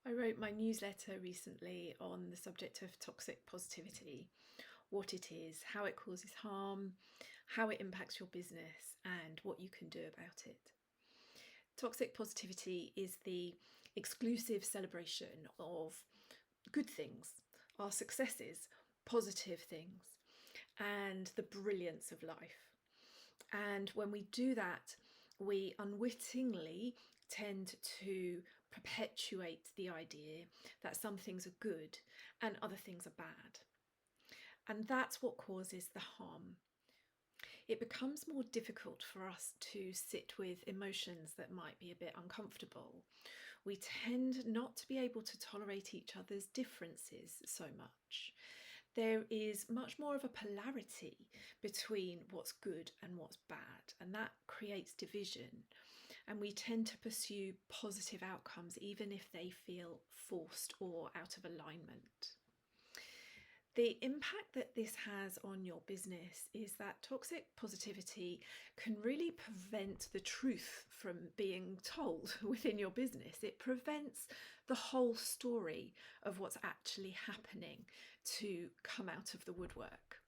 I wrote my newsletter recently on the subject of toxic positivity, what it is, how it causes harm, how it impacts your business, and what you can do about it. Toxic positivity is the exclusive celebration of good things, our successes, positive things, and the brilliance of life. And when we do that, we unwittingly tend to perpetuate the idea that some things are good and other things are bad. And that's what causes the harm. It becomes more difficult for us to sit with emotions that might be a bit uncomfortable. We tend not to be able to tolerate each other's differences so much. There is much more of a polarity between what's good and what's bad, and that creates division. And we tend to pursue positive outcomes even if they feel forced or out of alignment. The impact that this has on your business is that toxic positivity can really prevent the truth from being told within your business. It prevents the whole story of what's actually happening to come out of the woodwork.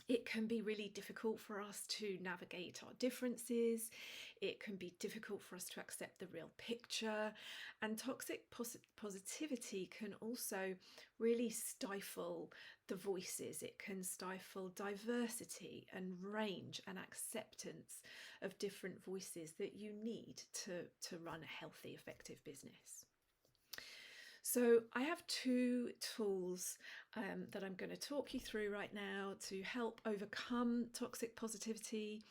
It can be really difficult for us to navigate our differences. It can be difficult for us to accept the real picture. And toxic positivity can also really stifle the voices. It can stifle diversity and range and acceptance of different voices that you need to run a healthy, effective business. So I have two tools that I'm going to talk you through right now to help overcome toxic positivity.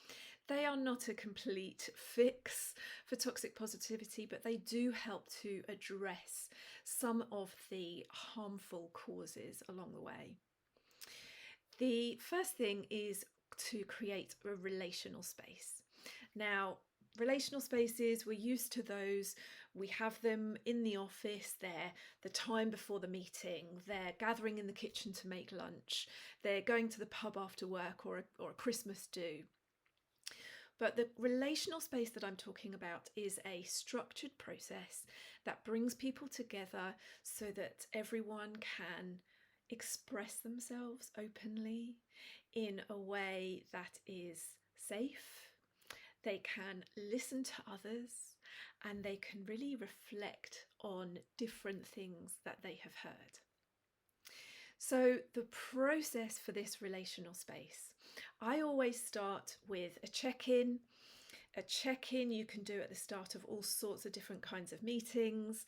They are not a complete fix for toxic positivity, but they do help to address some of the harmful causes along the way. The first thing is to create a relational space. Now, relational spaces, we're used to those. We have them in the office. They're the time before the meeting. They're gathering in the kitchen to make lunch. They're going to the pub after work or a Christmas do. But the relational space that I'm talking about is a structured process that brings people together so that everyone can express themselves openly in a way that is safe. They can listen to others and they can really reflect on different things that they have heard. So the process for this relational space, I always start with a check-in. A check-in you can do at the start of all sorts of different kinds of meetings.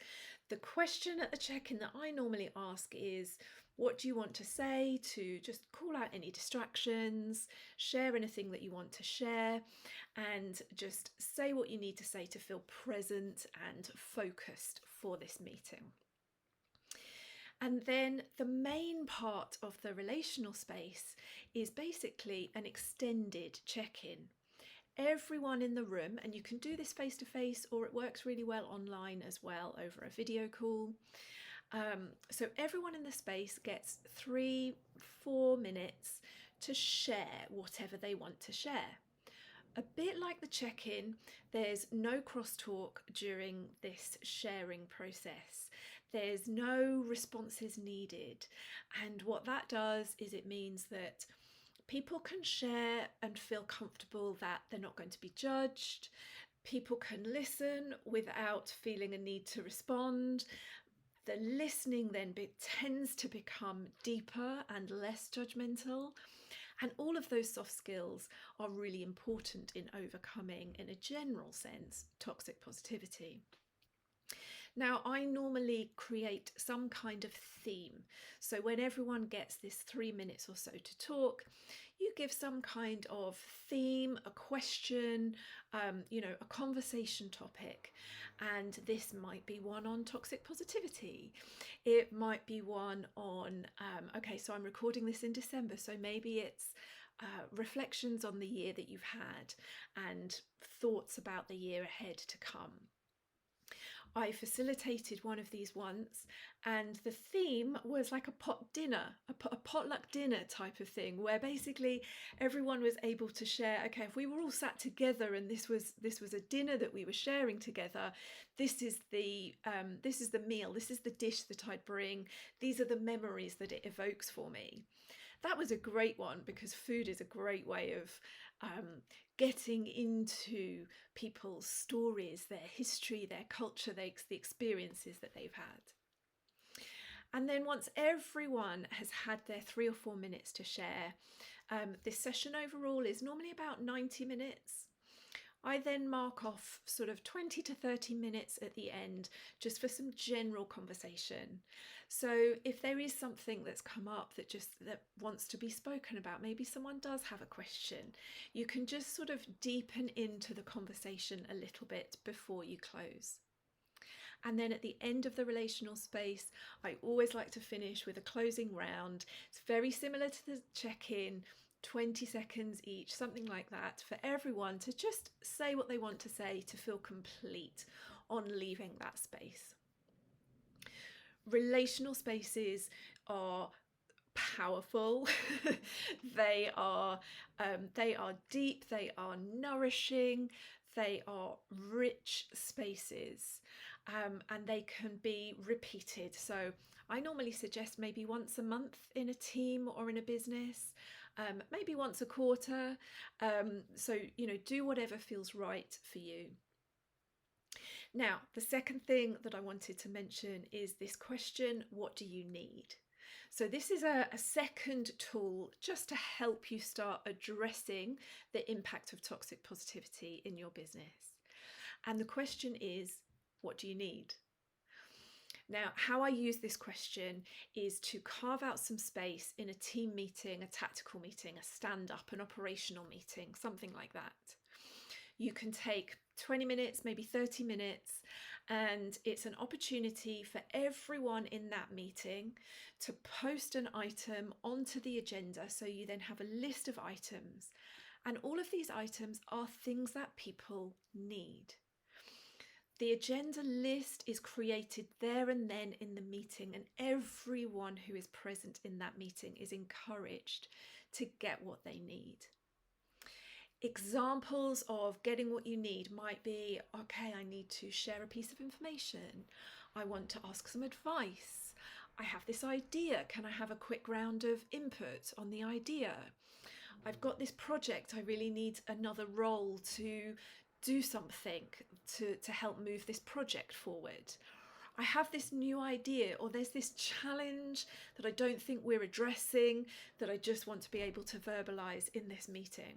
The question at the check-in that I normally ask is, what do you want to say, to just call out any distractions, share anything that you want to share, and just say what you need to say to feel present and focused for this meeting. And then the main part of the relational space is basically an extended check-in. Everyone in the room, and you can do this face to face or it works really well online as well over a video call. So everyone in the space gets 3-4 minutes to share whatever they want to share. A bit like the check-in, there's no crosstalk during this sharing process. There's no responses needed. And what that does is it means that people can share and feel comfortable that they're not going to be judged. People can listen without feeling a need to respond. The listening then tends to become deeper and less judgmental. And all of those soft skills are really important in overcoming, in a general sense, toxic positivity. Now, I normally create some kind of theme. So when everyone gets this 3 minutes or so to talk, you give some kind of theme, a question, a conversation topic. And this might be one on toxic positivity. It might be one on, so I'm recording this in December, so maybe it's reflections on the year that you've had and thoughts about the year ahead to come. I facilitated one of these once, and the theme was like a potluck dinner type of thing, where basically everyone was able to share. Okay, if we were all sat together and this was a dinner that we were sharing together, this is the meal, this is the dish that I'd bring. These are the memories that it evokes for me. That was a great one because food is a great way of getting into people's stories, their history, their culture, the experiences that they've had. And then once everyone has had their 3 or 4 minutes to share, this session overall is normally about 90 minutes. I then mark off sort of 20 to 30 minutes at the end just for some general conversation. So if there is something that's come up that wants to be spoken about, maybe someone does have a question, you can just sort of deepen into the conversation a little bit before you close. And then at the end of the relational space, I always like to finish with a closing round. It's very similar to the check-in, 20 seconds each, something like that, for everyone to just say what they want to say to feel complete on leaving that space. Relational spaces are powerful. They are deep, they are nourishing, they are rich spaces, and they can be repeated. So I normally suggest maybe once a month in a team or in a business, maybe once a quarter. So, do whatever feels right for you. Now, the second thing that I wanted to mention is this question, what do you need? So this is a second tool just to help you start addressing the impact of toxic positivity in your business. And the question is, what do you need? Now, how I use this question is to carve out some space in a team meeting, a tactical meeting, a stand-up, an operational meeting, something like that. You can take 20 minutes, maybe 30 minutes, and it's an opportunity for everyone in that meeting to post an item onto the agenda. So you then have a list of items, and all of these items are things that people need. The agenda list is created there and then in the meeting, and everyone who is present in that meeting is encouraged to get what they need. Examples of getting what you need might be, okay, I need to share a piece of information. I want to ask some advice. I have this idea. Can I have a quick round of input on the idea? I've got this project. I really need another role to do something to help move this project forward. I have this new idea, or there's this challenge that I don't think we're addressing that I just want to be able to verbalize in this meeting.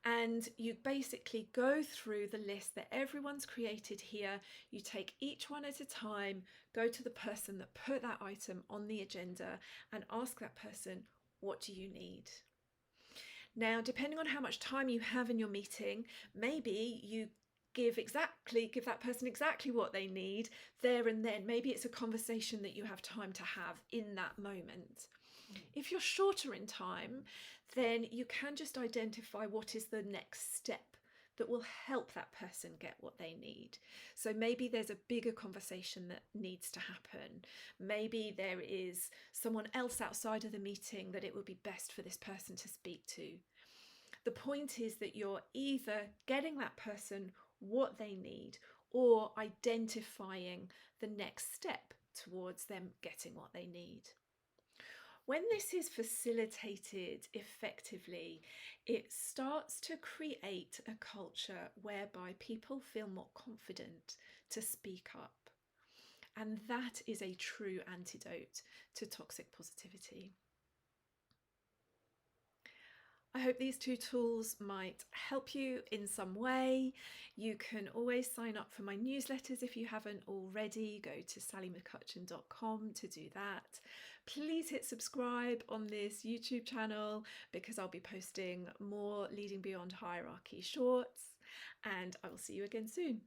And you basically go through the list that everyone's created here. You take each one at a time, go to the person that put that item on the agenda and ask that person, what do you need? Now, depending on how much time you have in your meeting, maybe you give that person exactly what they need there and then. Maybe it's a conversation that you have time to have in that moment. If you're shorter in time, then you can just identify what is the next step that will help that person get what they need. So maybe there's a bigger conversation that needs to happen. Maybe there is someone else outside of the meeting that it would be best for this person to speak to. The point is that you're either getting that person what they need or identifying the next step towards them getting what they need. When this is facilitated effectively, it starts to create a culture whereby people feel more confident to speak up. And that is a true antidote to toxic positivity. I hope these 2 tools might help you in some way. You can always sign up for my newsletters if you haven't already. Go to sallymccutcheon.com to do that. Please hit subscribe on this YouTube channel because I'll be posting more Leading Beyond Hierarchy shorts, and I will see you again soon.